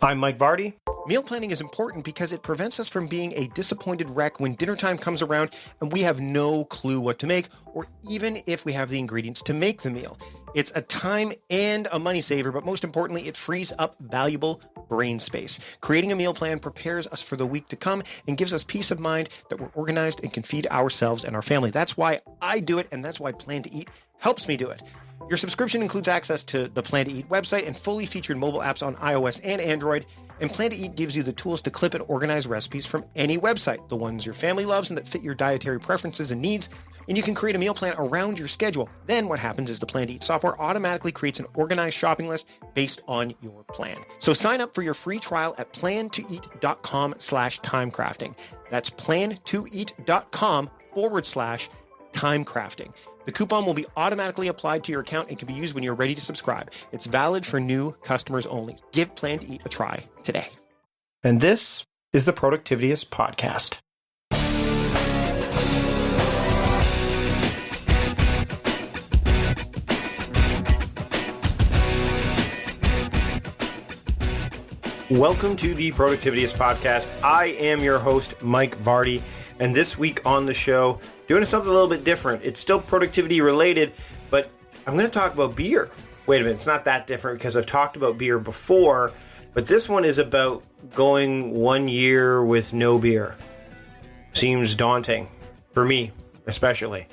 I'm Mike Vardy. Meal planning is important because it prevents us from being a disappointed wreck when dinner time comes around and we have no clue what to make, or even if we have the ingredients to make the meal. It's a time and a money saver, but most importantly, it frees up valuable brain space. Creating a meal plan prepares us for the week to come and gives us peace of mind that we're organized and can feed ourselves and our family. That's why I do it, and that's why Plan to Eat helps me do it. Your subscription includes access to the Plan to Eat website and fully featured mobile apps on iOS and Android. And Plan to Eat gives you the tools to clip and organize recipes from any website, the ones your family loves and that fit your dietary preferences and needs. And you can create a meal plan around your schedule. Then what happens is the Plan to Eat software automatically creates an organized shopping list based on your plan. So sign up for your free trial at plantoeat.com/timecrafting. That's plantoeat.com/timecrafting. The coupon will be automatically applied to your account and can be used when you're ready to subscribe. It's valid for new customers only. Give Plan to Eat a try today. And this is the Productivityist Podcast. Welcome to the Productivityist Podcast. I am your host, Mike Vardy, and this week on the show, doing something a little bit different. It's still productivity related, but I'm going to talk about beer. Wait a minute, it's not that different because I've talked about beer before, but this one is about going 1 year with no beer. Seems daunting for me, especially.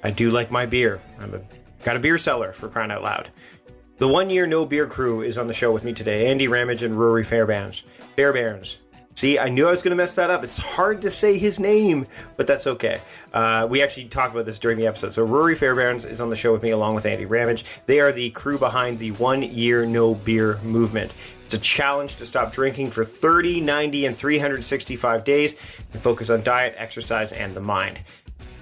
I do like my beer. Got a beer cellar, for crying out loud. The OneYearNoBeer crew is on the show with me today. Andy, Ramage, and Ruari Fairbairns. See, I knew I was going to mess that up. It's hard to say his name, but that's okay. We actually talked about this during the episode. So Ruari Fairbairns is on the show with me along with Andy Ramage. They are the crew behind the 1 Year No Beer movement. It's a challenge to stop drinking for 30, 90, and 365 days and focus on diet, exercise, and the mind.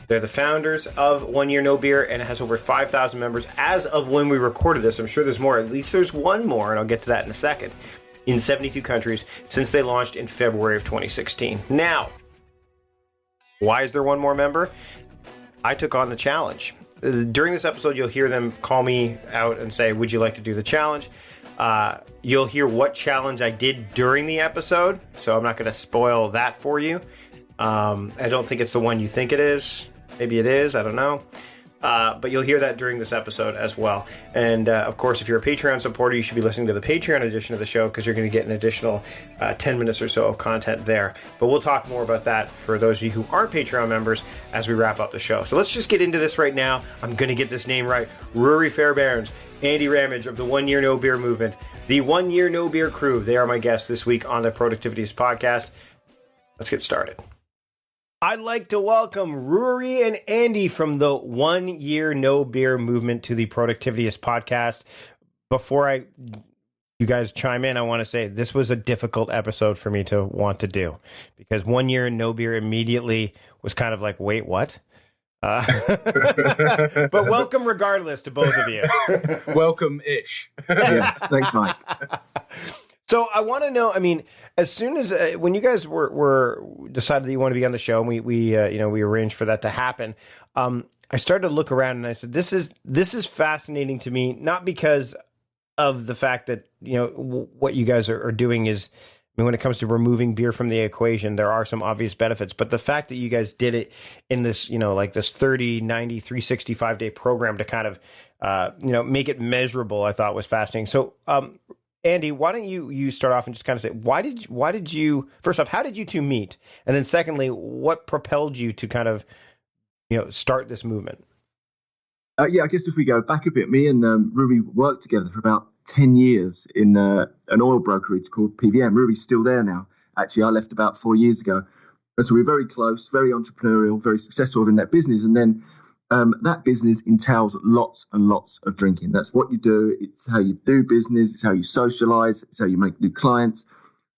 They're the founders of 1 Year No Beer, and it has over 5,000 members as of when we recorded this. I'm sure there's more. At least there's one more, and I'll get to that in a second. In 72 countries since they launched in February of 2016. Now, why is there one more member? I took on the challenge. During this episode, you'll hear them call me out and say, would you like to do the challenge? You'll hear what challenge I did during the episode, so I'm not going to spoil that for you. I don't think it's the one you think it is. Maybe it is, I don't know. But you'll hear that during this episode as well. And of course, if you're a Patreon supporter, you should be listening to the Patreon edition of the show because you're going to get an additional 10 minutes or so of content there. But we'll talk more about that for those of you who aren't Patreon members as we wrap up the show. So let's just get into this right now. I'm going to get this name right. Ruari Fairbairns, Andy Ramage of the 1 Year No Beer movement, the 1 Year No Beer crew. They are my guests this week on the Productivityist Podcast. Let's get started. I'd like to welcome Ruari and Andy from the 1 Year No Beer movement to the Productivityist Podcast. Before you guys chime in, I want to say this was a difficult episode for me to want to do because 1 year no beer immediately was kind of like, wait, what? But welcome regardless to both of you. Welcome-ish. Yes, thanks, Mike. So I want to know, I mean, as soon as when you guys were decided that you want to be on the show, and we arranged for that to happen, I started to look around and I said, this is fascinating to me, not because of the fact that, what you guys are doing is, I mean, when it comes to removing beer from the equation, there are some obvious benefits, but the fact that you guys did it in this, like this 30, 90, 365 day program to kind of, make it measurable, I thought was fascinating. So, Andy, why don't you start off and just kind of say, why did you, first off, how did you two meet? And then secondly, what propelled you to kind of, start this movement? I guess if we go back a bit, me and Ruari worked together for about 10 years in an oil brokerage called PVM. Ruari's still there now. Actually, I left about 4 years ago. And so we're very close, very entrepreneurial, very successful in that business. And then that business entails lots and lots of drinking. That's what you do. It's how you do business. It's how you socialize. It's how you make new clients.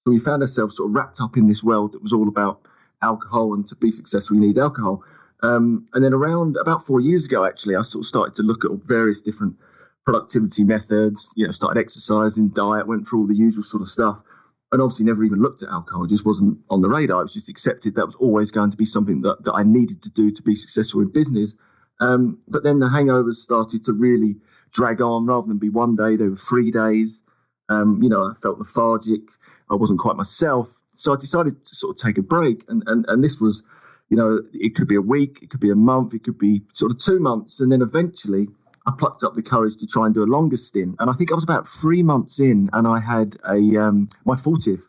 So we found ourselves sort of wrapped up in this world that was all about alcohol, and to be successful, you need alcohol. And then around about 4 years ago, actually, I sort of started to look at various different productivity methods, started exercising, diet, went through all the usual sort of stuff. And obviously never even looked at alcohol. It just wasn't on the radar. It was just accepted that was always going to be something that I needed to do to be successful in business. But then the hangovers started to really drag on. Rather than be 1 day, they were 3 days. I felt lethargic. I wasn't quite myself. So I decided to sort of take a break. And this was, it could be a week, it could be a month, it could be sort of 2 months. And then eventually I plucked up the courage to try and do a longer stint. And I think I was about 3 months in, and I had my 40th,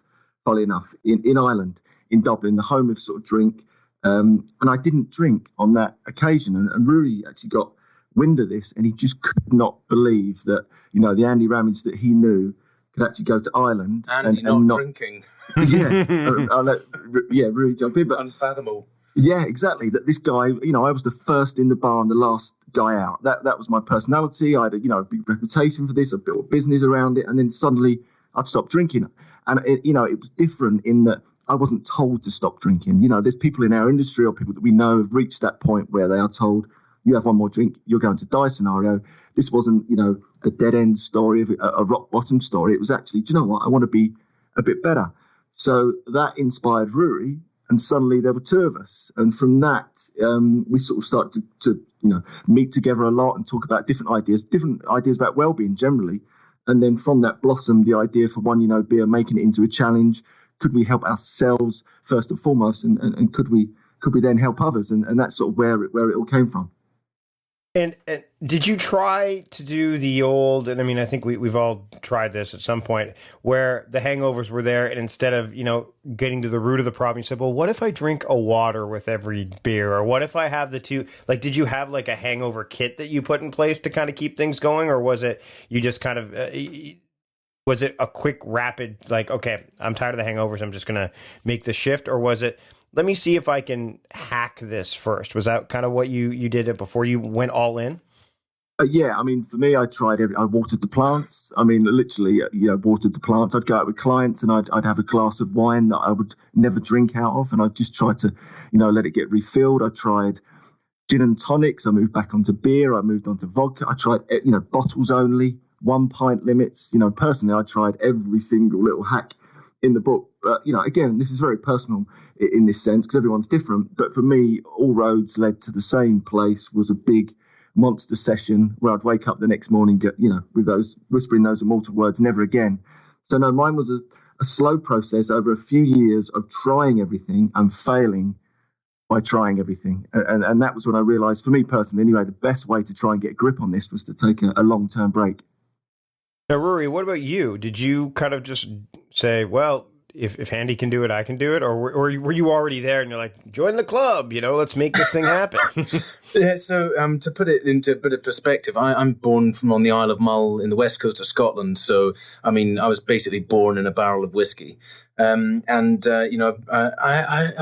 funnily enough, in Ireland, in Dublin, the home of sort of drink. And I didn't drink on that occasion. And Ruari actually got wind of this, and he just could not believe that, the Andy Ramage that he knew could actually go to Ireland and not drinking. Yeah, I'll let Ruari jump in. But unfathomable. Yeah, exactly. That this guy, I was the first in the bar and the last guy out. That was my personality. I had a big reputation for this. I built a business around it, and then suddenly I'd stopped drinking. And it was different in that I wasn't told to stop drinking. There's people in our industry or people that we know have reached that point where they are told, you have one more drink, you're going to die scenario. This wasn't, a dead end story, of a rock bottom story. It was actually, do you know what? I want to be a bit better. So that inspired Ruari, and suddenly there were two of us. And from that, we sort of started to meet together a lot and talk about different ideas about well-being generally. And then from that blossomed the idea for OneYearNoBeer, making it into a challenge. Could we help ourselves first and foremost, and could we then help others? And that's sort of where it all came from. And did you try to do the old, and I mean, I think we've all tried this at some point, where the hangovers were there, and instead of, getting to the root of the problem, you said, well, what if I drink a water with every beer? Or what if I have the two, did you have a hangover kit that you put in place to kind of keep things going? Or was it, you just kind of, was it a quick, rapid, okay, I'm tired of the hangovers, I'm just going to make the shift? Or was it, let me see if I can hack this first? Was that kind of what you did it before you went all in? Yeah, I mean, for me, I watered the plants. I mean, literally, watered the plants. I'd go out with clients and I'd have a glass of wine that I would never drink out of. And I'd just try to, let it get refilled. I tried gin and tonics. I moved back onto beer. I moved on to vodka. I tried, bottles only, 1 pint limits. Personally, I tried every single little hack in the book. But, again, this is very personal in this sense because everyone's different. But for me, all roads led to the same place. Was a big monster session where I'd wake up the next morning, with those whispering those immortal words, never again. So no, mine was a slow process over a few years of trying everything and failing by trying everything. And that was when I realized, for me personally anyway, the best way to try and get a grip on this was to take a long-term break. Now, Ruari, what about you? Did you kind of just say, well, if Andy can do it, I can do it? Or were you already there and you're like, join the club, let's make this thing happen? Yeah, so to put it into a bit of perspective, I'm born from on the Isle of Mull in the west coast of Scotland. So, I mean, I was basically born in a barrel of whiskey. I've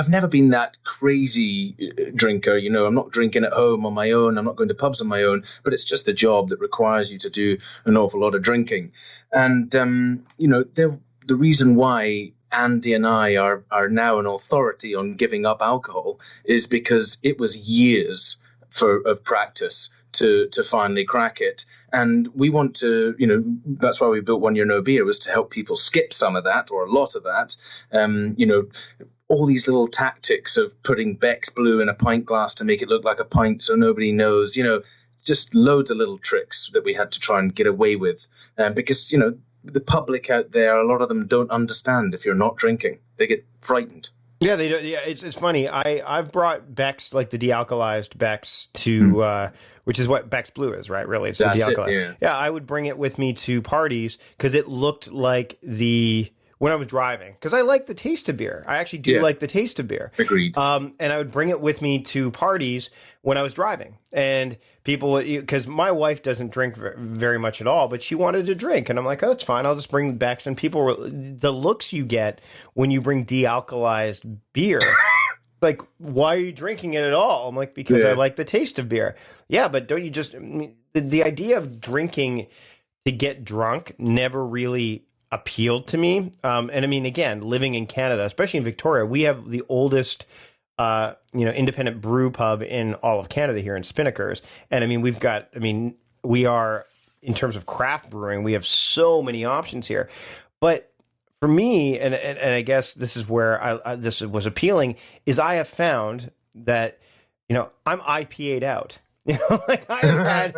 never been that crazy drinker. I'm not drinking at home on my own. I'm not going to pubs on my own, but it's just a job that requires you to do an awful lot of drinking. And, the reason why Andy and I are now an authority on giving up alcohol is because it was years of practice to finally crack it. And we want to, that's why we built OneYearNoBeer, was to help people skip some of that or a lot of that. All these little tactics of putting Beck's Blue in a pint glass to make it look like a pint so nobody knows, just loads of little tricks that we had to try and get away with. Because, the public out there, a lot of them don't understand if you're not drinking. They get frightened. Yeah, they do. Yeah, it's funny. I've brought Beck's, the de-alkalized Beck's to, which is what Beck's Blue is, right? Really, it's the de-alkalized. Yeah, I would bring it with me to parties because it looked like when I was driving, because I like the taste of beer. I actually do like the taste of beer. Agreed. And I would bring it with me to parties when I was driving. And people, because my wife doesn't drink very much at all, but she wanted to drink. And I'm like, oh, it's fine. I'll just bring Beck's. And people were, the looks you get when you bring de-alkalized beer, like, why are you drinking it at all? I'm like, because I like the taste of beer. Yeah, but don't you just, the idea of drinking to get drunk never really appealed to me. And I mean, again, living in Canada, especially in Victoria, we have the oldest, independent brew pub in all of Canada here in Spinnakers. And I mean, we are, in terms of craft brewing, we have so many options here. But for me, and I guess this is where this was appealing, is I have found that, I'm IPA'd out. Like I've had,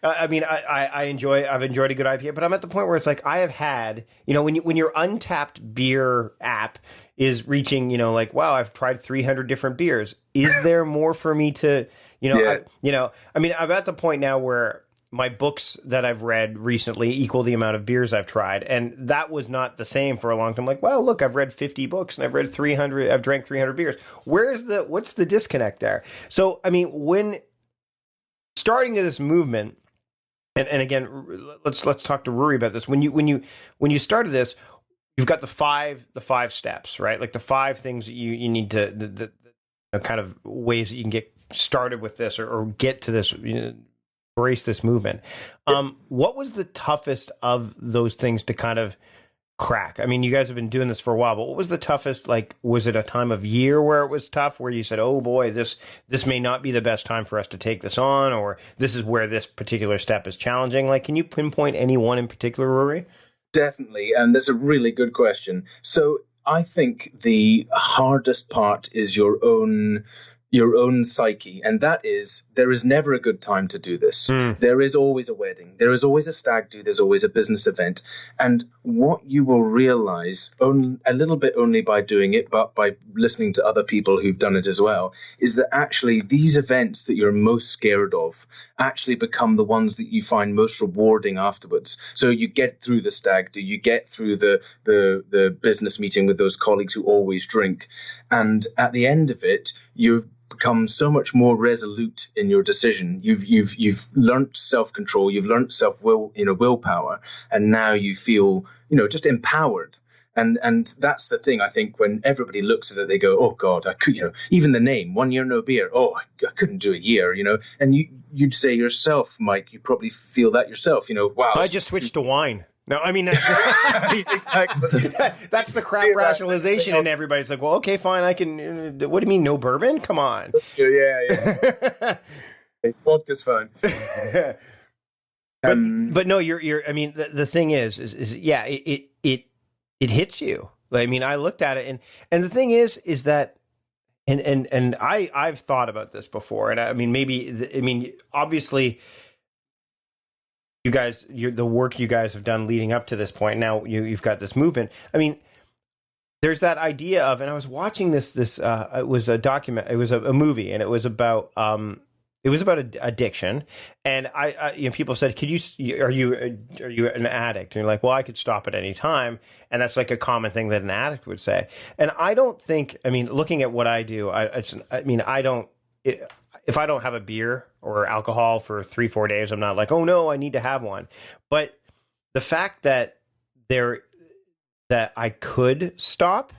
I've enjoyed a good IPA, but I'm at the point where it's like I have had, when your Untapped beer app is reaching, like, wow, I've tried 300 different beers. Is there more for me to, I'm at the point now where my books that I've read recently equal the amount of beers I've tried. And that was not the same for a long time. Like, well, look, I've read 50 books and I've drank 300 beers. What's the disconnect there? So, when starting this movement, and again, let's talk to Ruari about this. When you started this, you've got the five steps, right? Like the 5 things that you need to, the kind of ways that you can get started with this or get to this, embrace this movement. What was the toughest of those things to kind of crack? You guys have been doing this for a while, but what was the toughest? Like, was it a time of year where it was tough, where you said, oh boy, this may not be the best time for us to take this on, or this is where this particular step is challenging? Like, can you pinpoint any one in particular, Ruari? Definitely, and that's a really good question. So I think the hardest part is your own psyche, and that is, there is never a good time to do this. There is always a wedding, there is always a stag do, there's always a business event, and what you will realize a little bit only by doing it, but by listening to other people who've done it as well, is that actually these events that you're most scared of actually become the ones that you find most rewarding afterwards. So you get through the stag do, you get through the business meeting with those colleagues who always drink, and at the end of it, you've become so much more resolute in your decision. You've learnt self-control, you've learnt willpower, and now you feel, just empowered. And that's the thing. I think when everybody looks at it, they go, oh God, I could, even the name, OneYearNoBeer. Oh, I couldn't do a year, and you'd say yourself, Mike, you probably feel that yourself, wow. I just switched to wine. No, exactly. That's the crap rationalization, and everybody's like, well, okay, fine, I can. What do you mean, no bourbon? Come on. Yeah. Vodka's fine. But no, you're. The thing is yeah, it hits you. I looked at it, and the thing is that, and I've thought about this before, and obviously, you guys, the work you guys have done leading up to this point. Now you've got this movement. There's that idea of, and I was watching this. It was a document. It was a movie, and it was about addiction. And people said, are you an addict? And you're like, well, I could stop at any time. And that's like a common thing that an addict would say. And I don't think, looking at what I do, if I don't have a beer or alcohol for 3-4 days, I'm not like, oh no, I need to have one. But the fact that I could stop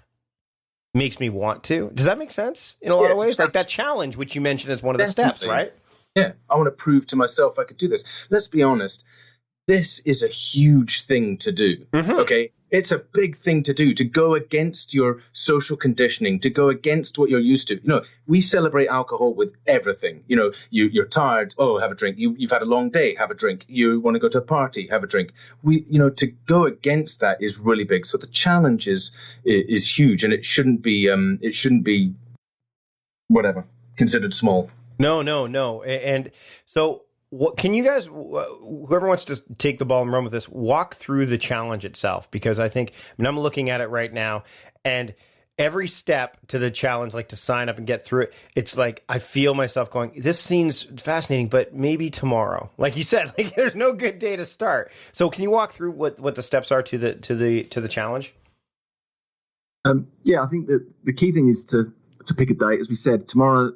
makes me want to. Does that make sense in a lot of ways? Like that challenge, which you mentioned as one of the steps, right? Yeah, I want to prove to myself I could do this. Let's be honest. This is a huge thing to do, okay? It's a big thing to do, to go against your social conditioning, to go against what you're used to. We celebrate alcohol with everything. You're tired, oh, have a drink. You've had a long day, have a drink. You want to go to a party, have a drink. To go against that is really big. So the challenge is huge, and it shouldn't be whatever, considered small. No. And so, what can you guys, whoever wants to take the ball and run with this, walk through the challenge itself? Because I think, I'm looking at it right now, and every step to the challenge, like to sign up and get through it, it's like I feel myself going, this seems fascinating, but maybe tomorrow. Like you said, like there's no good day to start. So can you walk through what the steps are to the challenge? I think that the key thing is to pick a date. As we said, tomorrow,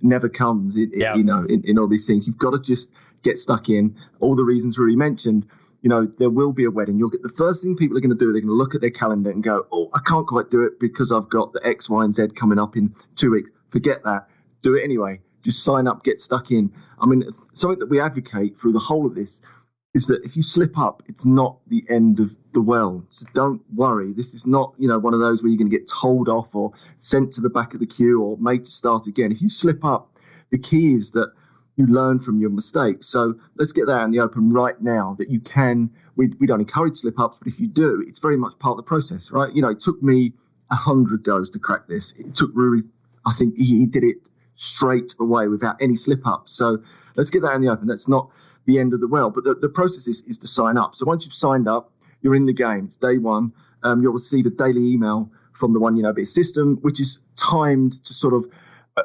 never comes. In all these things, you've got to just get stuck in. All the reasons Ruari mentioned. There will be a wedding. You'll get the first thing people are going to do. They're going to look at their calendar and go, "Oh, I can't quite do it because I've got the X, Y, and Z coming up in 2 weeks." Forget that. Do it anyway. Just sign up. Get stuck in. Something that we advocate through the whole of this is that if you slip up, it's not the end of the world. So don't worry. This is not, one of those where you're going to get told off or sent to the back of the queue or made to start again. If you slip up, the key is that you learn from your mistakes. So let's get that in the open right now, that you can. We don't encourage slip-ups, but if you do, it's very much part of the process, right? It took me 100 goes to crack this. It took Ruari, I think he did it straight away without any slip ups. So let's get that in the open. That's not the end of the world, but the process is to sign up. So once you've signed up, you're in the game. It's day one. You'll receive a daily email from the OneYearNoBeer system, which is timed to sort of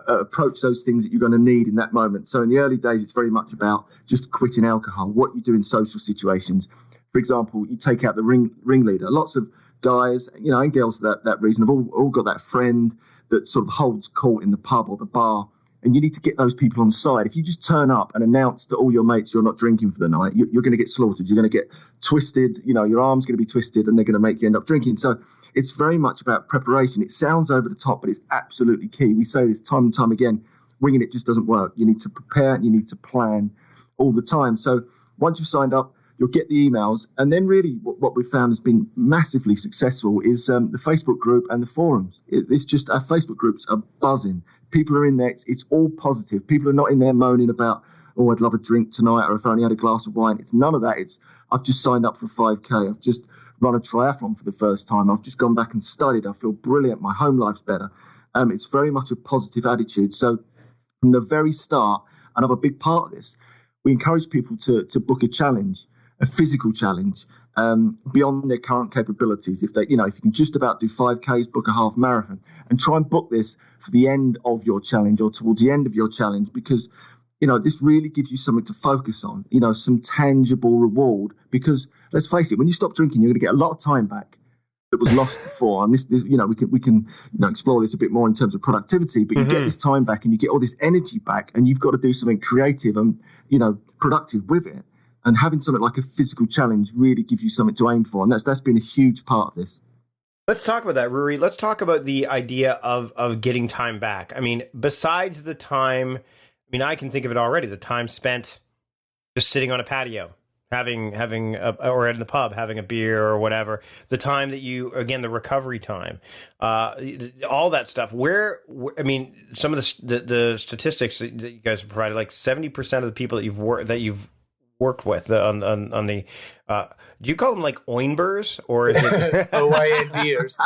approach those things that you're going to need in that moment. So in the early days, it's very much about just quitting alcohol, what you do in social situations. For example, you take out the ringleader. Lots of guys, and girls for that reason have all got that friend that sort of holds court in the pub or the bar, and you need to get those people on side. If you just turn up and announce to all your mates you're not drinking for the night, you're going to get slaughtered. You're going to get twisted. Your arm's going to be twisted, and they're going to make you end up drinking. So it's very much about preparation. It sounds over the top, but it's absolutely key. We say this time and time again. Winging it just doesn't work. You need to prepare and you need to plan all the time. So once you've signed up, you'll get the emails. And then really what we've found has been massively successful is the Facebook group and the forums. It's just our Facebook groups are buzzing. People are in there. It's all positive. People are not in there moaning about, oh, I'd love a drink tonight, or if I only had a glass of wine. It's none of that. It's, I've just signed up for a 5K. I've just run a triathlon for the first time. I've just gone back and studied. I feel brilliant. My home life's better. It's very much a positive attitude. So from the very start, another big part of this, we encourage people to book a challenge, a physical challenge, beyond their current capabilities. If you can just about do 5Ks, book a half marathon, and try and book this for the end of your challenge or towards the end of your challenge, because this really gives you something to focus on, some tangible reward. Because let's face it, when you stop drinking, you're going to get a lot of time back that was lost before. And this we can explore this a bit more in terms of productivity, but you get this time back and you get all this energy back, and you've got to do something creative and productive with it. And having something like a physical challenge really gives you something to aim for, and that's been a huge part of this. Let's talk about that, Ruari. Let's talk about the idea of getting time back. I mean, besides the time, I can think of it already, the time spent just sitting on a patio, having or in the pub, having a beer or whatever, the time that the recovery time, all that stuff. Some of the statistics that you guys have provided, like 70% of the people that you've worked with on the do you call them like OYNBers, or is it OYNBers?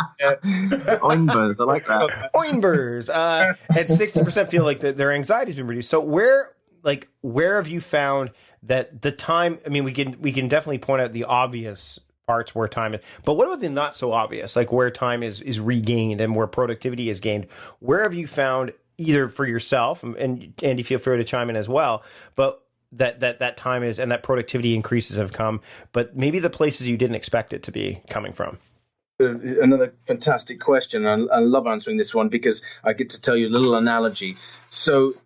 OYNBers, I like that. OYNBers. And 60% feel like their anxiety's been reduced. So where have you found that the time? We can definitely point out the obvious parts where time is, but what about the not so obvious, like where time is regained and where productivity is gained? Where have you found, either for yourself, and Andy, feel free to chime in as well, but that time is, and that productivity increases have come, but maybe the places you didn't expect it to be coming from? Another fantastic question. I love answering this one because I get to tell you a little analogy. So,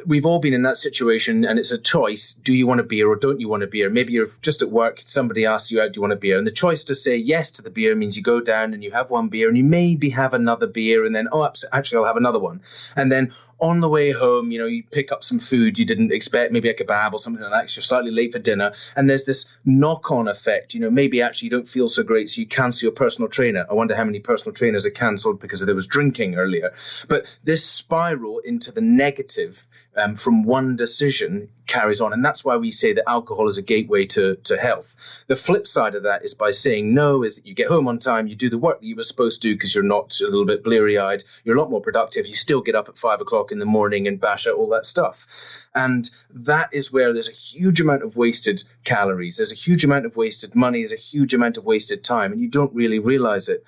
we've all been in that situation, and it's a choice. Do you want a beer or don't you want a beer? Maybe you're just at work, somebody asks you out, do you want a beer? And the choice to say yes to the beer means you go down and you have one beer, and you maybe have another beer, and then, actually, I'll have another one. And then on the way home, you pick up some food you didn't expect, maybe a kebab or something like that, 'cause you're slightly late for dinner. And there's this knock-on effect. Maybe actually you don't feel so great, so you cancel your personal trainer. I wonder how many personal trainers are cancelled because there was drinking earlier. But this spiral into the negative from one decision carries on. And that's why we say that alcohol is a gateway to health. The flip side of that is by saying no, is that you get home on time, you do the work that you were supposed to do because you're not a little bit bleary-eyed, you're a lot more productive, you still get up at 5 o'clock in the morning and bash out all that stuff. And that is where there's a huge amount of wasted calories, there's a huge amount of wasted money, there's a huge amount of wasted time, and you don't really realize it.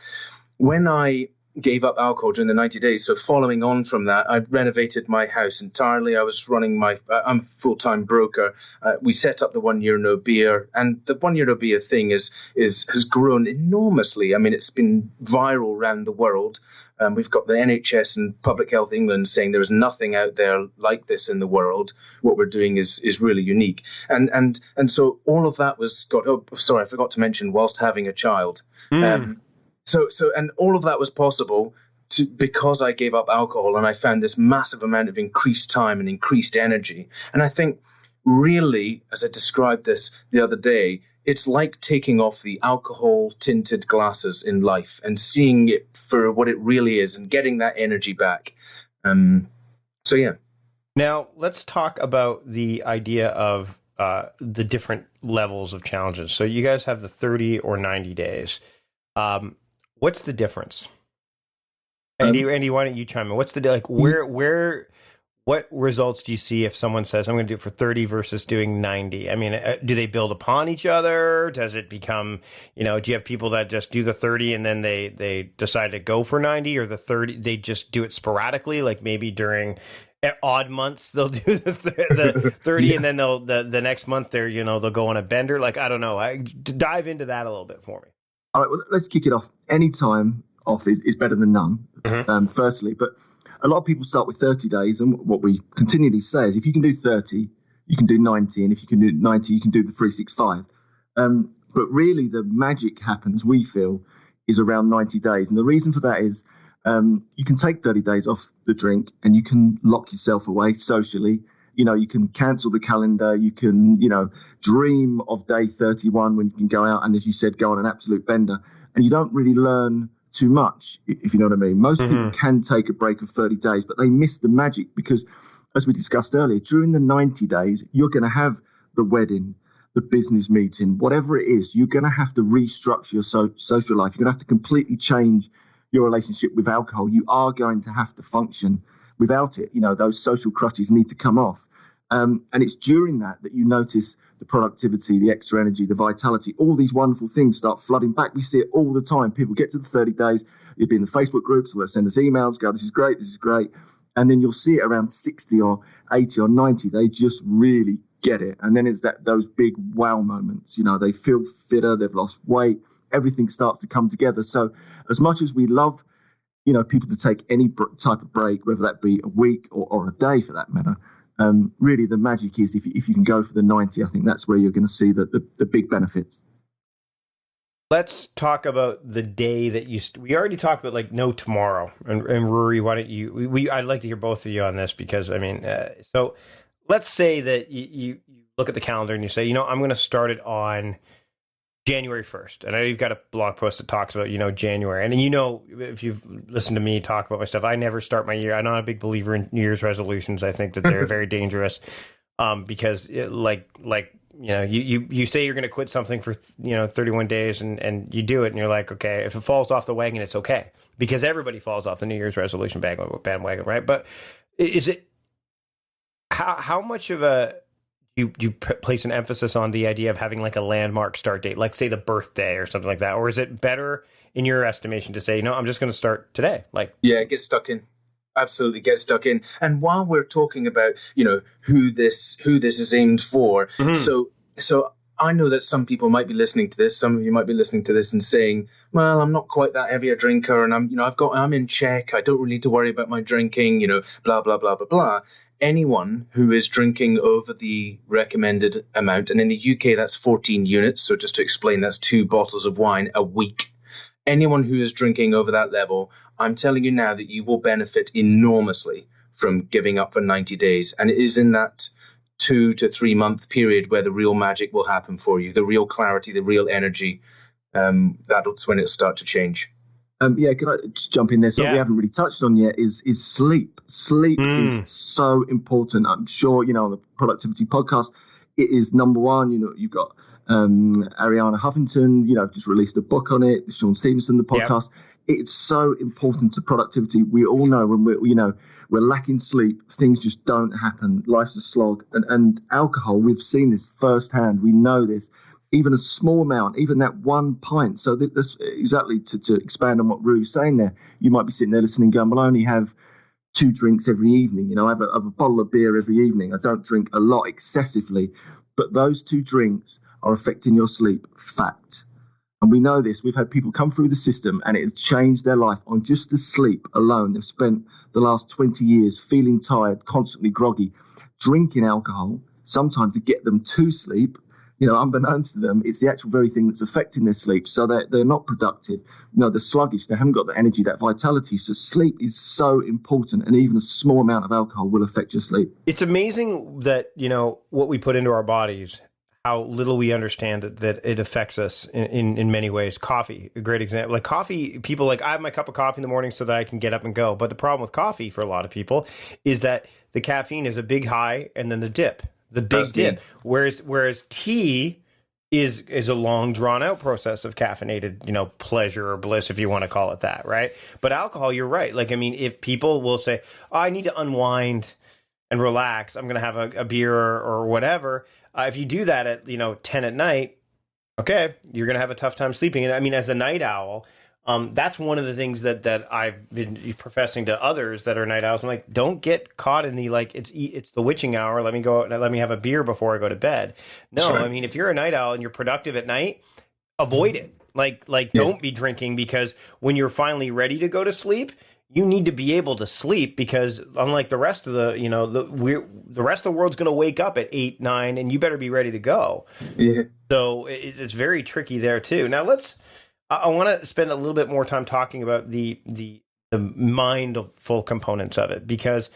When I gave up alcohol during the 90 days. So following on from that, I renovated my house entirely. I was running I'm a full-time broker. We set up the OneYearNoBeer, and the OneYearNoBeer thing has grown enormously. It's been viral around the world. We've got the NHS and Public Health England saying there's nothing out there like this in the world. What we're doing is really unique. And so all of that I forgot to mention, whilst having a child. So and all of that was possible because I gave up alcohol, and I found this massive amount of increased time and increased energy. And I think really, as I described this the other day, it's like taking off the alcohol-tinted glasses in life and seeing it for what it really is and getting that energy back. So, yeah. Now, let's talk about the idea of the different levels of challenges. So you guys have the 30 or 90 days. What's the difference? Andy, why don't you chime in? What's the where what results do you see if someone says, I'm going to do it for 30 versus doing 90? I mean, do they build upon each other? Does it become, do you have people that just do the 30 and then they decide to go for 90, or the 30, they just do it sporadically? Like maybe during odd months, they'll do the 30 yeah. And then the next month they'll go on a bender. Like, I don't know. Dive into that a little bit for me. All right, well, let's kick it off. Any time off is better than none, firstly. But a lot of people start with 30 days, and what we continually say is if you can do 30, you can do 90, and if you can do 90, you can do the 365. But really, the magic happens, we feel, is around 90 days. And the reason for that is you can take 30 days off the drink, and you can lock yourself away socially. You can cancel the calendar. You can, dream of day 31 when you can go out and, as you said, go on an absolute bender. And you don't really learn too much, if you know what I mean. Most people can take a break of 30 days, but they miss the magic because, as we discussed earlier, during the 90 days, you're going to have the wedding, the business meeting, whatever it is. You're going to have to restructure your social life. You're going to have to completely change your relationship with alcohol. You are going to have to function without it. Those social crutches need to come off. And it's during that you notice the productivity, the extra energy, the vitality, all these wonderful things start flooding back. We see it all the time. People get to the 30 days, you'll be in the Facebook groups, or they'll send us emails, go, this is great. And then you'll see it around 60 or 80 or 90. They just really get it. And then it's those big wow moments. They feel fitter, they've lost weight, everything starts to come together. So as much as we love, people to take any type of break, whether that be a week or a day for that matter, really the magic is if you can go for the 90, I think that's where you're going to see the big benefits. Let's talk about the day that we already talked about, like, no tomorrow. And Ruari, why don't you, I'd like to hear both of you on this because, so let's say that you look at the calendar and you say, I'm going to start it on January 1st. And I know you've got a blog post that talks about, January. And if you've listened to me talk about my stuff, I never start my year. I'm not a big believer in New Year's resolutions. I think that they're very dangerous because you say you're going to quit something for, 31 days and you do it and you're like, okay, if it falls off the wagon, it's okay. Because everybody falls off the New Year's resolution bandwagon, right? But is it, how much of a, you place an emphasis on the idea of having like a landmark start date, like say the birthday or something like that? Or is it better in your estimation to say, I'm just going to start today? Get stuck in. Absolutely get stuck in. And while we're talking about, who this is aimed for. So I know that some people might be listening to this. Some of you might be listening to this and saying, well, I'm not quite that heavy a drinker and I'm in check. I don't really need to worry about my drinking, blah, blah, blah, blah, blah. Anyone who is drinking over the recommended amount, and in the UK that's 14 units, so just to explain, that's 2 bottles of wine a week. Anyone who is drinking over that level, I'm telling you now that you will benefit enormously from giving up for 90 days. And it is in that 2 to 3 month period where the real magic will happen for you, the real clarity, the real energy. That's when it'll start to change. Can I just jump in there? Something we haven't really touched on yet is sleep. Sleep is so important. I'm sure, on the Productivity Podcast, it is number one. You've got Ariana Huffington, just released a book on it. Sean Stevenson, the podcast. Yep. It's so important to productivity. We all know when we're lacking sleep, things just don't happen. Life's a slog. And alcohol, we've seen this firsthand. We know this. Even a small amount, even that 1 pint. So that's exactly to expand on what Ruari's saying there. You might be sitting there listening going, well, I only have 2 drinks every evening. I have a bottle of beer every evening. I don't drink a lot excessively. But those 2 drinks are affecting your sleep. Fact. And we know this. We've had people come through the system and it has changed their life on just the sleep alone. They've spent the last 20 years feeling tired, constantly groggy, drinking alcohol, sometimes to get them to sleep. Unbeknownst to them, it's the actual very thing that's affecting their sleep. So they're not productive. They're sluggish. They haven't got the energy, that vitality. So sleep is so important. And even a small amount of alcohol will affect your sleep. It's amazing that, what we put into our bodies, how little we understand that it affects us in many ways. Coffee, a great example. Like coffee, people I have my cup of coffee in the morning so that I can get up and go. But the problem with coffee for a lot of people is that the caffeine is a big high and then the dip. The big dip, whereas tea is a long drawn out process of caffeinated, pleasure or bliss, if you want to call it that, right? But alcohol, you're right. If people will say, I need to unwind, and relax. I'm going to have a beer or whatever. If you do that at 10 at night, okay, you're going to have a tough time sleeping. And I mean, as a night owl, that's one of the things that I've been professing to others that are night owls. I'm like, don't get caught in the it's the witching hour. Let me go out and let me have a beer before I go to bed. No, sure. I mean, if you're a night owl and you're productive at night, avoid it. Don't be drinking, because when you're finally ready to go to sleep, you need to be able to sleep, because unlike the rest of the rest of the world's going to wake up at 8, 9, and you better be ready to go. Yeah. So it's very tricky there too. Now I want to spend a little bit more time talking about the mindful components of it, because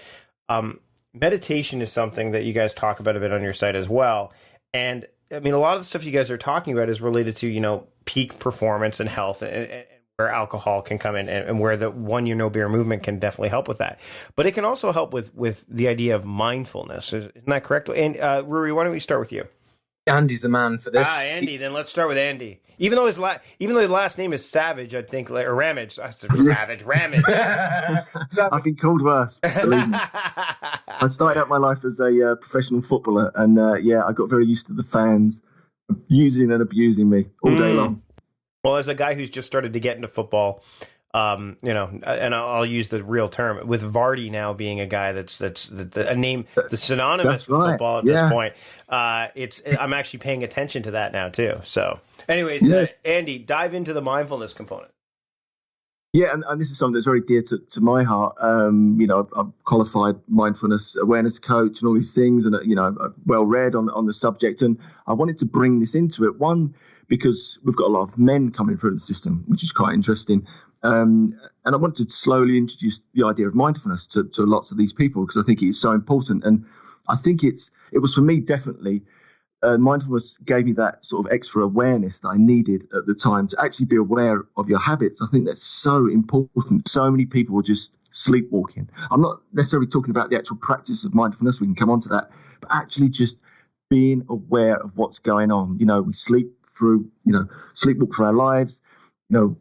meditation is something that you guys talk about a bit on your site as well. And I mean, a lot of the stuff you guys are talking about is related to, peak performance and health, and where alcohol can come in, and where the OneYearNoBeer movement can definitely help with that. But it can also help with the idea of mindfulness. Isn't that correct? And Ruari, why don't we start with you? Andy's the man for this. Andy. Then let's start with Andy. Even though his last name is Savage, I think, or Ramage. Savage, Ramage. I've been called worse. Believe me. I started out my life as a professional footballer, and I got very used to the fans using and abusing me all day long. Well, as a guy who's just started to get into football, and I'll use the real term, with Vardy now being a guy that's a name, the synonymous with football at this point. I'm actually paying attention to that now too. So, anyways, Andy, dive into the mindfulness component. Yeah, and this is something that's very dear to my heart. I'm a qualified mindfulness awareness coach and all these things, and I'm well read on the subject, and I wanted to bring this into it. One, because we've got a lot of men coming through the system, which is quite interesting. And I wanted to slowly introduce the idea of mindfulness to lots of these people, because I think it is so important. And I think it was for me, definitely, mindfulness gave me that sort of extra awareness that I needed at the time to actually be aware of your habits. I think that's so important. So many people were just sleepwalking. I'm not necessarily talking about the actual practice of mindfulness. We can come on to that, but actually just being aware of what's going on. We sleepwalk through our lives.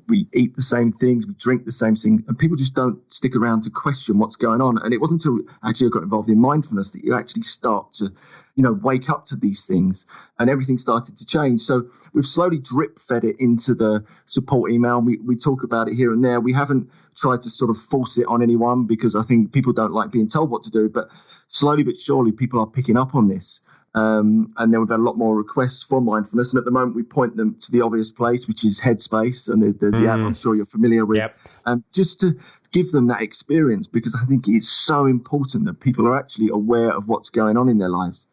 We eat the same things, we drink the same thing, and people just don't stick around to question what's going on. And it wasn't until actually I got involved in mindfulness that you actually start to, wake up to these things, and everything started to change. So we've slowly drip fed it into the support email. We talk about it here and there. We haven't tried to sort of force it on anyone, because I think people don't like being told what to do, but slowly but surely people are picking up on this. And then we've had a lot more requests for mindfulness. And at the moment, we point them to the obvious place, which is Headspace. And there's the app I'm sure you're familiar with. Yep. Just to give them that experience, because I think it's so important that people are actually aware of what's going on in their lives.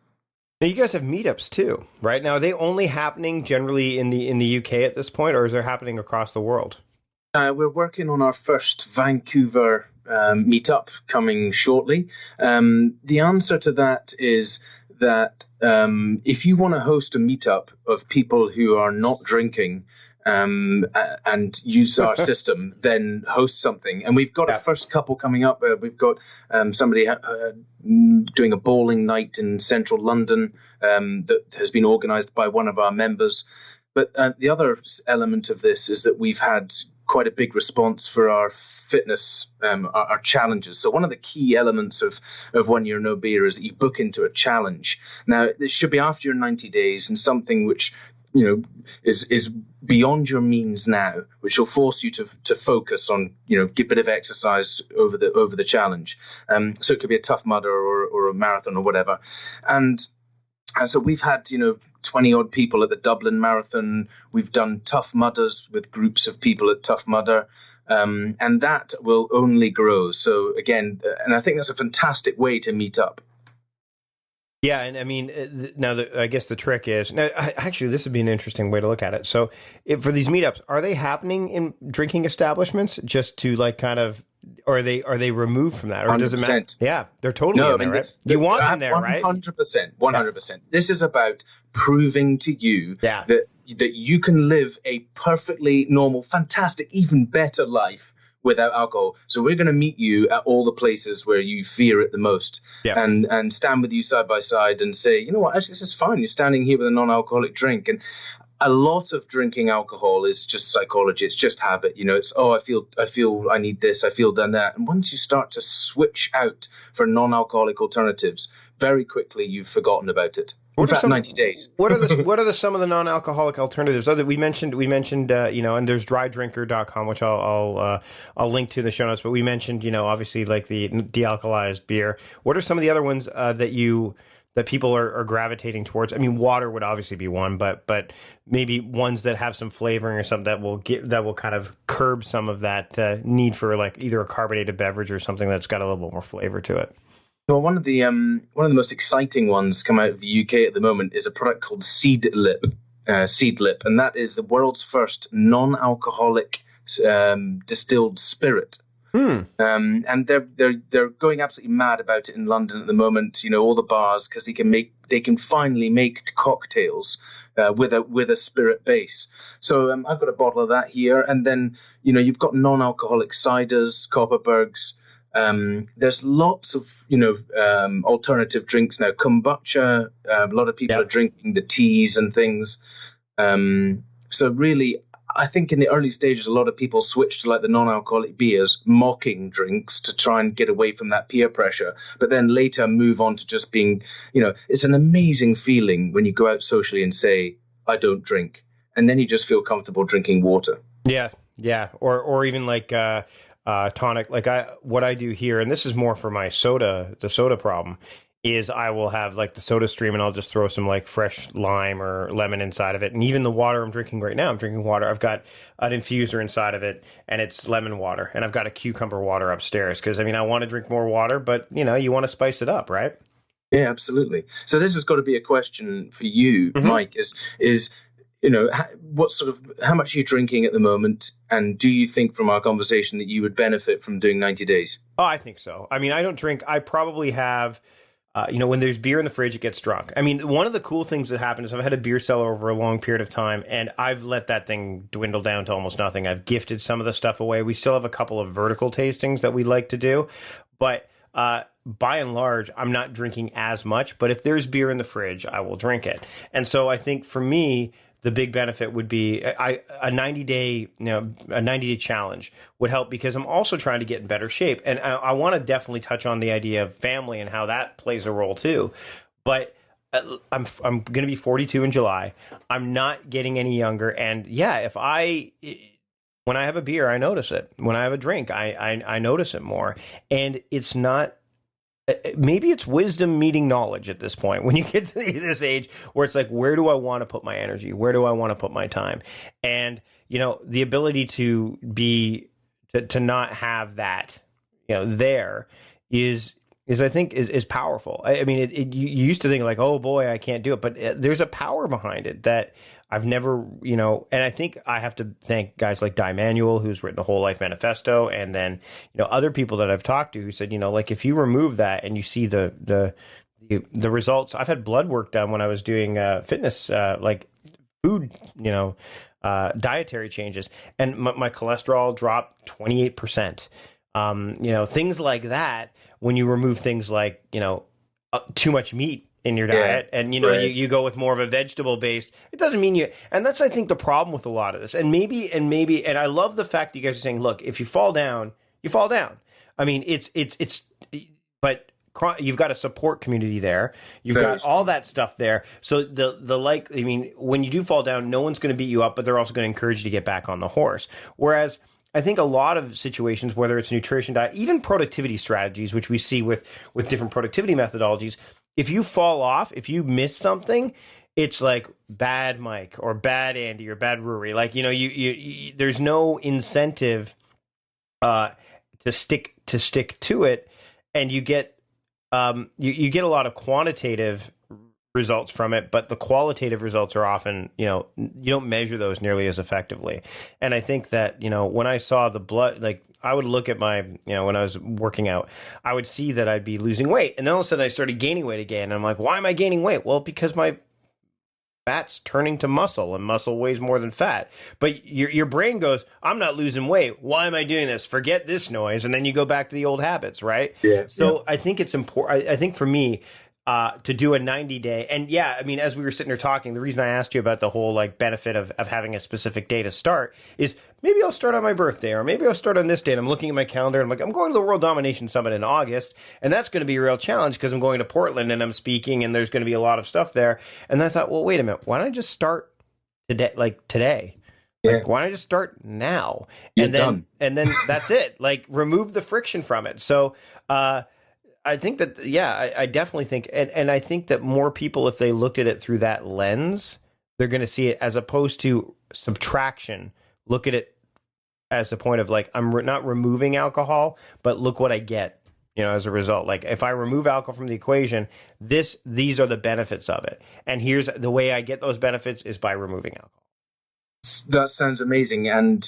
Now, you guys have meetups too, right? Now, are they only happening generally in the UK at this point, or is it happening across the world? We're working on our first Vancouver meetup coming shortly. The answer to that is that if you want to host a meetup of people who are not drinking and use our system, then host something. And we've got a first couple coming up. We've got somebody doing a bowling night in central London that has been organised by one of our members. But the other element of this is that we've had quite a big response for our fitness, our challenges. So one of the key elements of OneYearNoBeer is that you book into a challenge. Now, this should be after your 90 days, and something which is beyond your means now, which will force you to focus on give a bit of exercise over the challenge. So it could be a Tough Mudder or a marathon or whatever, and so we've had 20 odd people at the Dublin Marathon. We've done Tough Mudders with groups of people at Tough Mudder. And that will only grow. So again, and I think that's a fantastic way to meet up. Yeah, and I mean, I guess the trick is, actually, this would be an interesting way to look at it. So for these meetups, are they happening in drinking establishments just to or are they removed from that? Or 100%. Does it matter? Yeah, they're totally in there, right? You want them there, right? 100%. 100%. Yeah. This is about proving to you that you can live a perfectly normal, fantastic, even better life without alcohol. So we're going to meet you at all the places where you fear it the most, and stand with you side by side and say, you know what, actually, this is fine. You're standing here with a non-alcoholic drink. And a lot of drinking alcohol is just psychology. It's just habit. It's, I feel I need this. I feel done that. And once you start to switch out for non-alcoholic alternatives, very quickly you've forgotten about it. In fact, 90 days. What are some of the non-alcoholic alternatives? We mentioned, and there's drydrinker.com, which I'll link to in the show notes. But we mentioned, obviously like the de-alkalized beer. What are some of the other ones that people are gravitating towards? I mean, water would obviously be one, but maybe ones that have some flavoring or something that will kind of curb some of that need for like either a carbonated beverage or something that's got a little bit more flavor to it. Well, one of the most exciting ones come out of the UK at the moment is a product called Seedlip, and that is the world's first non-alcoholic distilled spirit. And they're going absolutely mad about it in London at the moment. All the bars, because they can finally make cocktails with a spirit base. So I've got a bottle of that here, and then you've got non-alcoholic ciders, Copperbergs. There's lots of alternative drinks now. Kombucha. A lot of people are drinking the teas and things. So really, I think in the early stages, a lot of people switched to like the non-alcoholic beers, mocking drinks to try and get away from that peer pressure. But then later move on to just being, it's an amazing feeling when you go out socially and say, I don't drink. And then you just feel comfortable drinking water. Yeah. Yeah. Or even like, tonic, like what I do here, and this is more for the soda problem, is I will have like the soda stream and I'll just throw some like fresh lime or lemon inside of it. And even the water I'm drinking right now, I'm drinking water. I've got an infuser inside of it and it's lemon water, and I've got a cucumber water upstairs because I want to drink more water, but you want to spice it up, right? Yeah, absolutely. So this has got to be a question for you, Mike, is how much are you drinking at the moment? And do you think from our conversation that you would benefit from doing 90 days? Oh, I think so. I don't drink. I probably have, when there's beer in the fridge, it gets drunk. One of the cool things that happened is I've had a beer cellar over a long period of time, and I've let that thing dwindle down to almost nothing. I've gifted some of the stuff away. We still have a couple of vertical tastings that we like to do, but by and large, I'm not drinking as much. But if there's beer in the fridge, I will drink it. And so I think for me, the big benefit would be a 90-day challenge would help, because I'm also trying to get in better shape. And I want to definitely touch on the idea of family and how that plays a role too. But I'm going to be 42 in July. I'm not getting any younger. And yeah, when I have a beer, I notice it. When I have a drink, I notice it more. And it's not, maybe it's wisdom meeting knowledge at this point when you get to this age where it's like, where do I want to put my energy? Where do I want to put my time? And, the ability to not have that, there is I think is powerful. You used to think like, oh boy, I can't do it, but there's a power behind it that I've never, and I think I have to thank guys like Di Manuel, who's written the Whole Life Manifesto, and then, other people that I've talked to who said, like if you remove that and you see the results. I've had blood work done when I was doing fitness, like food, dietary changes, and my cholesterol dropped 28%. Things like that, when you remove things like, too much meat in your diet, and you go with more of a vegetable based, it doesn't mean and that's I think the problem with a lot of this, and I love the fact that you guys are saying, look, if you fall down, you fall down. But you've got a support community there, you've got all that stuff there, so when you do fall down, no one's going to beat you up, but they're also going to encourage you to get back on the horse. Whereas I think a lot of situations, whether it's nutrition, diet, even productivity strategies, which we see with different productivity methodologies, if you fall off, if you miss something, it's like bad Mike or bad Andy or bad Ruari. Like, you there's no incentive to stick to it, and you get you get a lot of quantitative results from it, but the qualitative results are often, you don't measure those nearly as effectively. And I think that, when I saw the blood, like I would look at my, when I was working out, I would see that I'd be losing weight. And then all of a sudden I started gaining weight again. And I'm like, why am I gaining weight? Well, because my fat's turning to muscle, and muscle weighs more than fat. But your brain goes, I'm not losing weight. Why am I doing this? Forget this noise. And then you go back to the old habits, right? Yeah. So I think it's important. I think for me, to do a 90-day. And yeah, I mean, as we were sitting here talking, the reason I asked you about the whole like benefit of having a specific day to start is maybe I'll start on my birthday, or maybe I'll start on this day. And I'm looking at my calendar and I'm like, I'm going to the World Domination Summit in August, and that's going to be a real challenge because I'm going to Portland and I'm speaking and there's going to be a lot of stuff there. And then I thought, well, wait a minute, why don't I just start today? Yeah. Like, why don't I just start now? You're and then done. and then that's it. Like, remove the friction from it. So I think that, yeah, I definitely think, and I think that more people, if they looked at it through that lens, they're going to see it as opposed to subtraction. Look at it as a point of like, I'm not removing alcohol, but look what I get, as a result. Like, if I remove alcohol from the equation, these are the benefits of it. And here's the way I get those benefits is by removing alcohol. That sounds amazing. And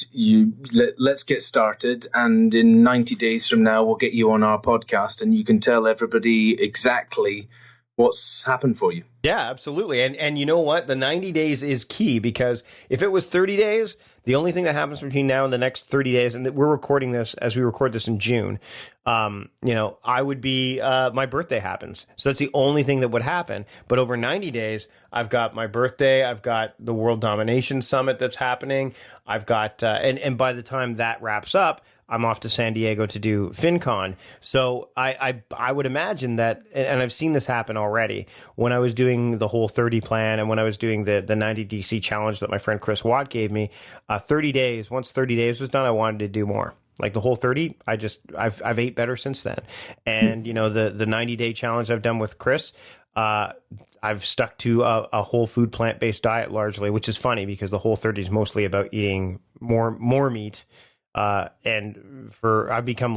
let's get started. And in 90 days from now, we'll get you on our podcast and you can tell everybody exactly what's happened for you. Yeah, absolutely. And you know what? The 90 days is key, because if it was 30 days, the only thing that happens between now and the next 30 days, and we're recording this as we record this in June, I would be, my birthday happens. So that's the only thing that would happen. But over 90 days, I've got my birthday, I've got the World Domination Summit that's happening. I've got, and by the time that wraps up, I'm off to San Diego to do FinCon. So I would imagine that, and I've seen this happen already, when I was doing the whole 30 plan and when I was doing the 90 DC challenge that my friend Chris Watt gave me, 30 days, once 30 days was done, I wanted to do more. Like the whole 30, I've ate better since then. And, the 90-day challenge I've done with Chris, I've stuck to a whole food plant-based diet largely, which is funny because the whole 30 is mostly about eating more meat. And I've become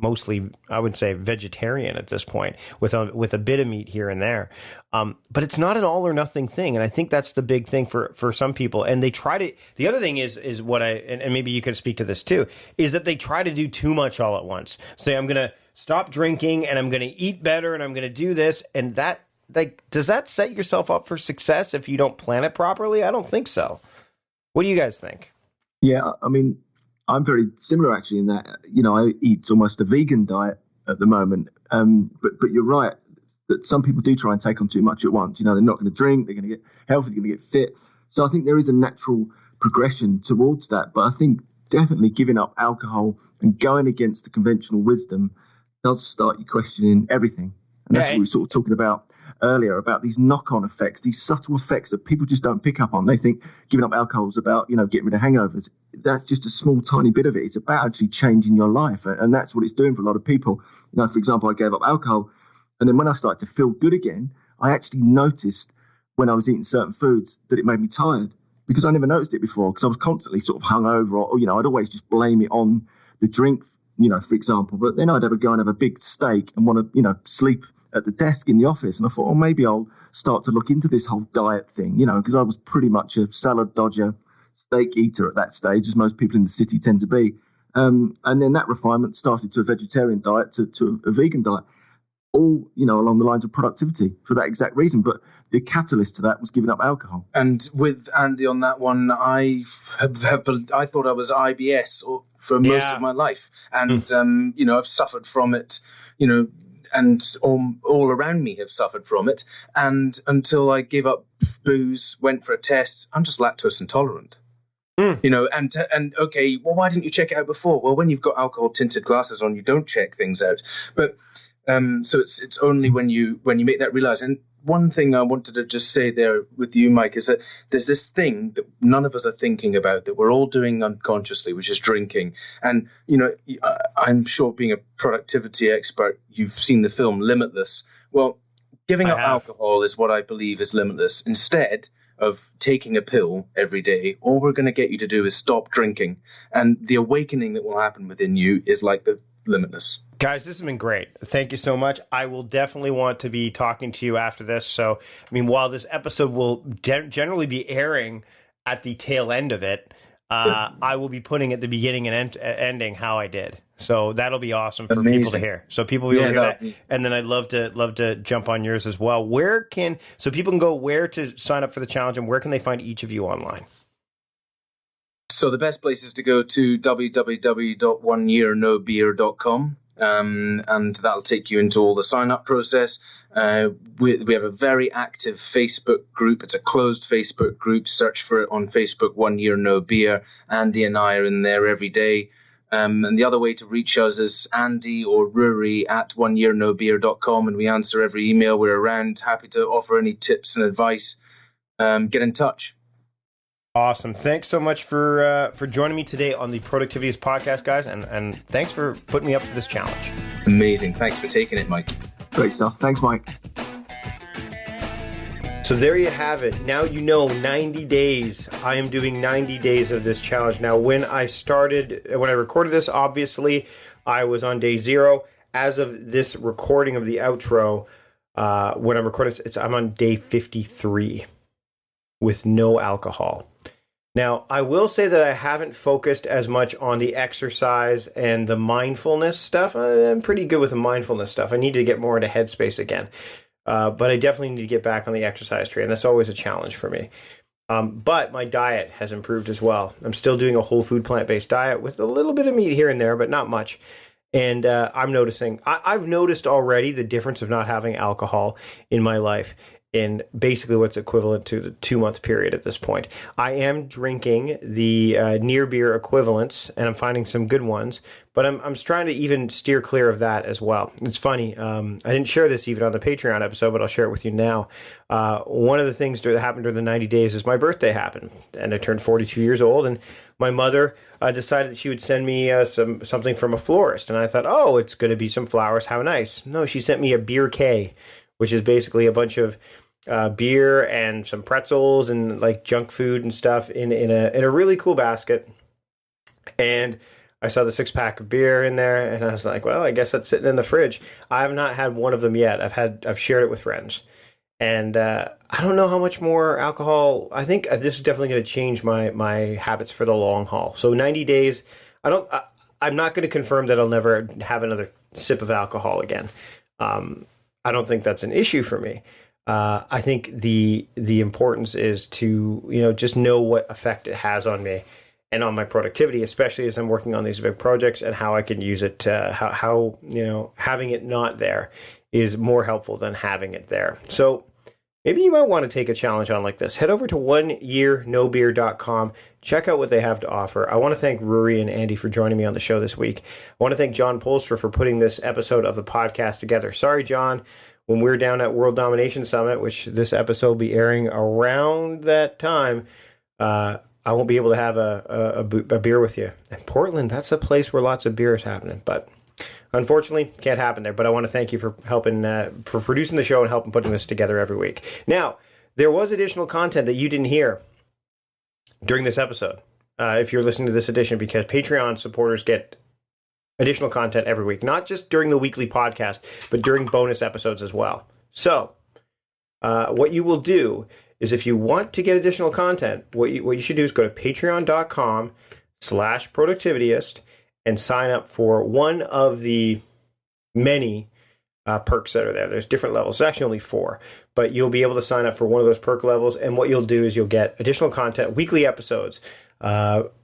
mostly, I would say, vegetarian at this point, with a bit of meat here and there. But it's not an all or nothing thing. And I think that's the big thing for some people. And they try to, the other thing is what and maybe you could speak to this too, is that they try to do too much all at once. Say, I'm going to stop drinking and I'm going to eat better and I'm going to do this. And that, like, does that set yourself up for success if you don't plan it properly? I don't think so. What do you guys think? Yeah, I mean, I'm very similar actually in that, I eat almost a vegan diet at the moment. But you're right that some people do try and take on too much at once. They're not going to drink, they're going to get healthy, they're going to get fit. So I think there is a natural progression towards that. But I think definitely giving up alcohol and going against the conventional wisdom does start you questioning everything. And that's what we were sort of talking about earlier, about these knock-on effects, these subtle effects that people just don't pick up on. They think giving up alcohol is about, getting rid of hangovers. That's just a small, tiny bit of it. It's about actually changing your life. And that's what it's doing for a lot of people. For example, I gave up alcohol. And then when I started to feel good again, I actually noticed when I was eating certain foods that it made me tired, because I never noticed it before, because I was constantly sort of hungover, or I'd always just blame it on the drink, for example. But then I'd ever go and have a big steak and want to, sleep at the desk in the office. And I thought, maybe I'll start to look into this whole diet thing, because I was pretty much a salad dodger, steak eater at that stage, as most people in the city tend to be. And then that refinement started to a vegetarian diet, to a vegan diet, all, along the lines of productivity for that exact reason. But the catalyst to that was giving up alcohol. And with Andy on that one, I thought I was IBS for most of my life. And, I've suffered from it, and all around me have suffered from it. And until I gave up booze, went for a test, I'm just lactose intolerant. And okay, well, why didn't you check it out before? Well, when you've got alcohol tinted glasses on, you don't check things out. But so it's only when you make that realize. And one thing I wanted to just say there with you, Mike, is that there's this thing that none of us are thinking about, that we're all doing unconsciously, which is drinking. And, I'm sure, being a productivity expert, you've seen the film Limitless. Well, giving up alcohol is what I believe is limitless. Instead of taking a pill every day, all we're going to get you to do is stop drinking. And the awakening that will happen within you is like the Limitless. Guys, this has been great. Thank you so much. I will definitely want to be talking to you after this. So, while this episode will generally be airing at the tail end of it, I will be putting at the beginning and ending how I did. So that'll be awesome for people to hear. So people will hear that. And then I'd love to jump on yours as well. So people can go where to sign up for the challenge, and where can they find each of you online? So the best place is to go to www.OneYearNoBeer.com. And that'll take you into all the sign-up process. We have a very active Facebook group. It's a closed Facebook group. Search for it on Facebook, 1 Year No Beer. Andy and I are in there every day. And the other way to reach us is Andy or Ruari at OneYearNoBeer.com, and we answer every email. We're around, happy to offer any tips and advice. Get in touch. Awesome. Thanks so much for joining me today on the Productivityist Podcast, guys, and thanks for putting me up to this challenge. Amazing. Thanks for taking it, Mike. Great stuff. Thanks, Mike. So there you have it. Now you know 90 days. I am doing 90 days of this challenge. Now, when I recorded this, obviously, I was on day 0. As of this recording of the outro, when I'm recording this, I'm on day 53 with no alcohol. Now, I will say that I haven't focused as much on the exercise and the mindfulness stuff. I'm pretty good with the mindfulness stuff. I need to get more into headspace again. But I definitely need to get back on the exercise train. That's always a challenge for me. But my diet has improved as well. I'm still doing a whole food plant-based diet with a little bit of meat here and there, but not much. And I'm noticing, I've noticed already the difference of not having alcohol in my life in basically what's equivalent to the 2-month period at this point. I am drinking the near beer equivalents, and I'm finding some good ones, but I'm trying to even steer clear of that as well. It's funny, I didn't share this even on the Patreon episode, but I'll share it with you now. One of the things that happened during the 90 days is my birthday happened, and I turned 42 years old, and my mother decided that she would send me something from a florist, and I thought, oh, it's going to be some flowers, how nice. No, she sent me a beer K, which is basically a bunch of beer and some pretzels and like junk food and stuff in a really cool basket. And I saw the 6-pack of beer in there, and I was like, well, I guess that's sitting in the fridge. I have not had one of them yet. I've shared it with friends, and I don't know how much more alcohol. I think this is definitely going to change my habits for the long haul. So 90 days. I'm not going to confirm that I'll never have another sip of alcohol again. I don't think that's an issue for me. I think the importance is to, just know what effect it has on me and on my productivity, especially as I'm working on these big projects, and how I can use it, how having it not there is more helpful than having it there. So maybe you might want to take a challenge on like this. Head over to OneYearNoBeer.com. Check out what they have to offer. I want to thank Ruari and Andy for joining me on the show this week. I want to thank John Polstra for putting this episode of the podcast together. Sorry, John, when we're down at World Domination Summit, which this episode will be airing around that time, I won't be able to have a beer with you. And Portland, that's a place where lots of beer is happening, but unfortunately, can't happen there. But I want to thank you for helping, for producing the show and helping putting this together every week. Now, there was additional content that you didn't hear during this episode, if you're listening to this edition, because Patreon supporters get additional content every week, not just during the weekly podcast, but during bonus episodes as well. So, what you will do is, if you want to get additional content, what you should do is go to patreon.com/productivityist and sign up for one of the many perks that are there. There's different levels. There's actually only 4, but you'll be able to sign up for one of those perk levels. And what you'll do is you'll get additional content, weekly episodes,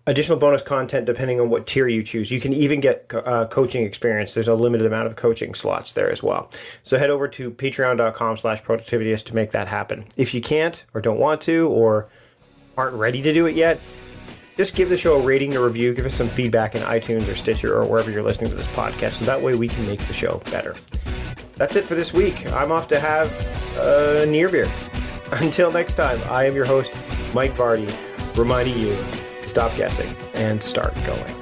additional bonus content depending on what tier you choose. You can even get coaching experience. There's a limited amount of coaching slots there as well. So head over to patreon.com/productivityist to make that happen. If you can't, or don't want to, or aren't ready to do it yet, just give the show a rating, a review, give us some feedback in iTunes or Stitcher or wherever you're listening to this podcast, so that way we can make the show better. That's it for this week. I'm off to have a near beer. Until next time, I am your host, Mike Vardy, reminding you to stop guessing and start going.